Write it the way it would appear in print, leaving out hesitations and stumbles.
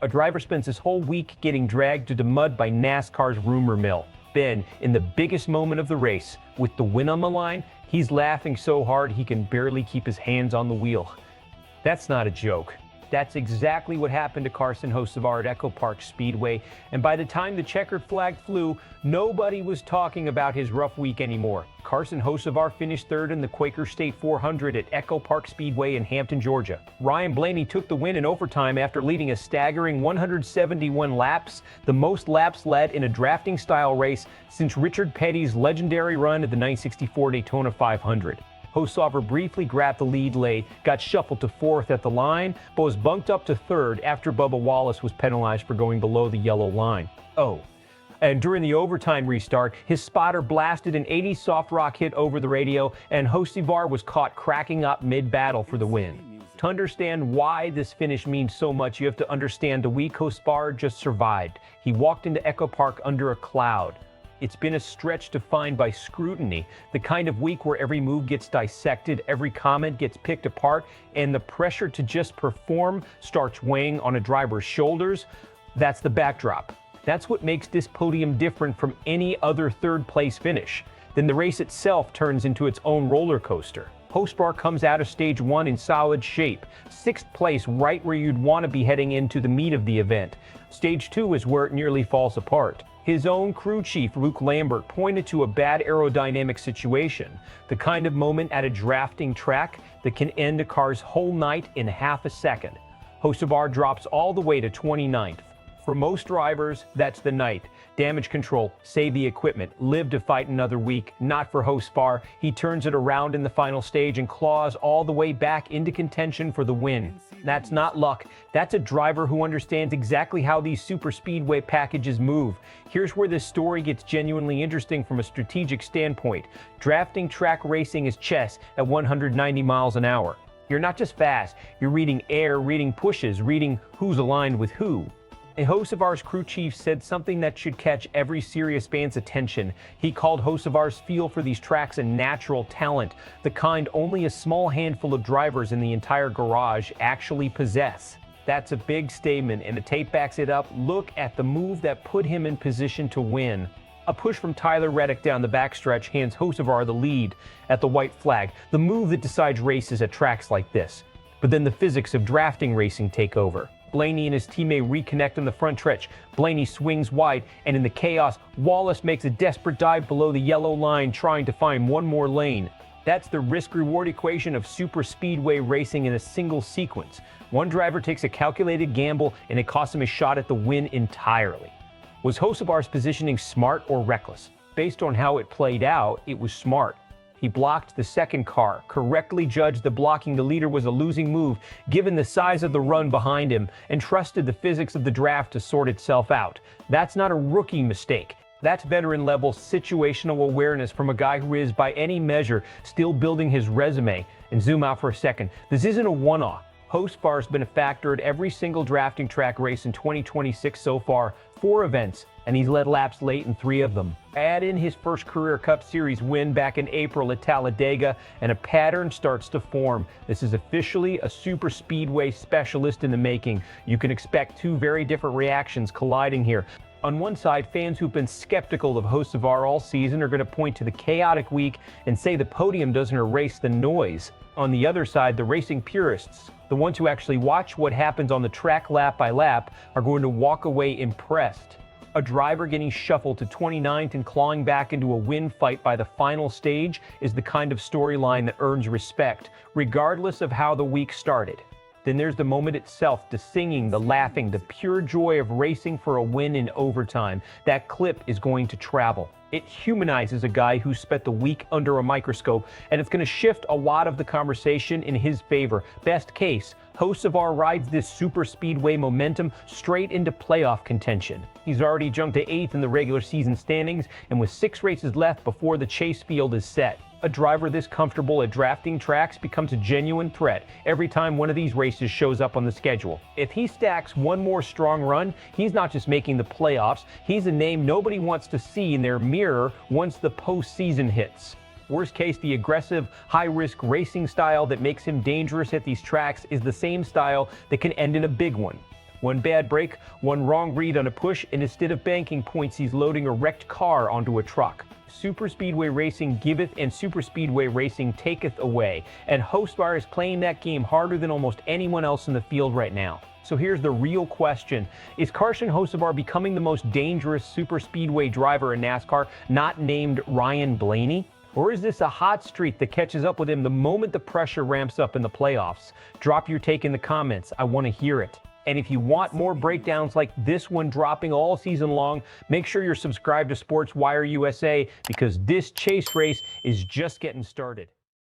A driver spends his whole week getting dragged through the mud by NASCAR's rumor mill. Then, in the biggest moment of the race, with the win on the line, he's laughing so hard he can barely keep his hands on the wheel. That's not a joke. That's exactly what happened to Carson Hocevar at EchoPark Speedway, and by the time the checkered flag flew, nobody was talking about his rough week anymore. Carson Hocevar finished third in the Quaker State 400 at EchoPark Speedway in Hampton, Georgia. Ryan Blaney took the win in overtime after leading a staggering 171 laps, the most laps led in a drafting-style race since Richard Petty's legendary run at the 1964 Daytona 500. Hocevar briefly grabbed the lead late, got shuffled to fourth at the line, but was bumped up to third after Bubba Wallace was penalized for going below the yellow line. Oh, and during the overtime restart, his spotter blasted an 80s soft rock hit over the radio, and Hocevar was caught cracking up mid-battle for the win. To understand why this finish means so much, you have to understand the week Hocevar just survived. He walked into EchoPark under a cloud. It's been a stretch defined by scrutiny, the kind of week where every move gets dissected, every comment gets picked apart, and the pressure to just perform starts weighing on a driver's shoulders. That's the backdrop. That's what makes this podium different from any other third-place finish. Then the race itself turns into its own roller coaster. Hocevar comes out of stage one in solid shape, sixth place right where you'd want to be heading into the meat of the event. Stage two is where it nearly falls apart. His own crew chief, Luke Lambert, pointed to a bad aerodynamic situation, the kind of moment at a drafting track that can end a car's whole night in half a second. Hocevar drops all the way to 29th. For most drivers, that's the night. Damage control, save the equipment, live to fight another week. Not for Hocevar. He turns it around in the final stage and claws all the way back into contention for the win. That's not luck. That's a driver who understands exactly how these Superspeedway packages move. Here's where this story gets genuinely interesting from a strategic standpoint. Drafting track racing is chess at 190 miles an hour. You're not just fast, you're reading air, reading pushes, reading who's aligned with who. And Hocevar's crew chief said something that should catch every serious fan's attention. He called Hocevar's feel for these tracks a natural talent, the kind only a small handful of drivers in the entire garage actually possess. That's a big statement, and the tape backs it up. Look at the move that put him in position to win. A push from Reddick down the backstretch hands Hocevar the lead at the white flag, the move that decides races at tracks like this. But then the physics of drafting racing take over. Blaney and his teammate reconnect on the front stretch. Blaney swings wide, and in the chaos, Wallace makes a desperate dive below the yellow line, trying to find one more lane. That's the risk-reward equation of Superspeedway racing in a single sequence. One driver takes a calculated gamble, and it costs him a shot at the win entirely. Was Hocevar's positioning smart or reckless? Based on how it played out, it was smart. He blocked the second car, correctly judged that blocking the leader was a losing move given the size of the run behind him, and trusted the physics of the draft to sort itself out. That's not a rookie mistake. That's veteran-level situational awareness from a guy who is, by any measure, still building his resume. And zoom out for a second. This isn't a one-off. Hocevar's been a factor at every single drafting track race in 2026 so far, 4 events, and he's led laps late in 3 of them. Add in his first career Cup Series win back in April at Talladega, and a pattern starts to form. This is officially a Superspeedway specialist in the making. You can expect 2 very different reactions colliding here. On one side, fans who've been skeptical of Hocevar all season are going to point to the chaotic week and say the podium doesn't erase the noise. On the other side, the racing purists, the ones who actually watch what happens on the track lap by lap, are going to walk away impressed. A driver getting shuffled to 29th and clawing back into a win fight by the final stage is the kind of storyline that earns respect, regardless of how the week started. Then there's the moment itself, the singing, the laughing, the pure joy of racing for a win in overtime. That clip is going to travel. It humanizes a guy who spent the week under a microscope, and it's going to shift a lot of the conversation in his favor. Best case, Hocevar rides this Superspeedway momentum straight into playoff contention. He's already jumped to 8th in the regular season standings, and with 6 races left before the chase field is set. A driver this comfortable at drafting tracks becomes a genuine threat every time one of these races shows up on the schedule. If he stacks one more strong run, he's not just making the playoffs, he's a name nobody wants to see in their mirror once the postseason hits. Worst case, the aggressive, high-risk racing style that makes him dangerous at these tracks is the same style that can end in a big one. One bad break, one wrong read on a push, and instead of banking points, he's loading a wrecked car onto a truck. Superspeedway racing giveth and Superspeedway racing taketh away, and Hocevar is playing that game harder than almost anyone else in the field right now. So here's the real question. Is Carson Hocevar becoming the most dangerous Superspeedway driver in NASCAR, not named Ryan Blaney? Or is this a hot streak that catches up with him the moment the pressure ramps up in the playoffs? Drop your take in the comments. I want to hear it. And if you want more breakdowns like this one dropping all season long, make sure you're subscribed to SportsWire USA because this chase race is just getting started.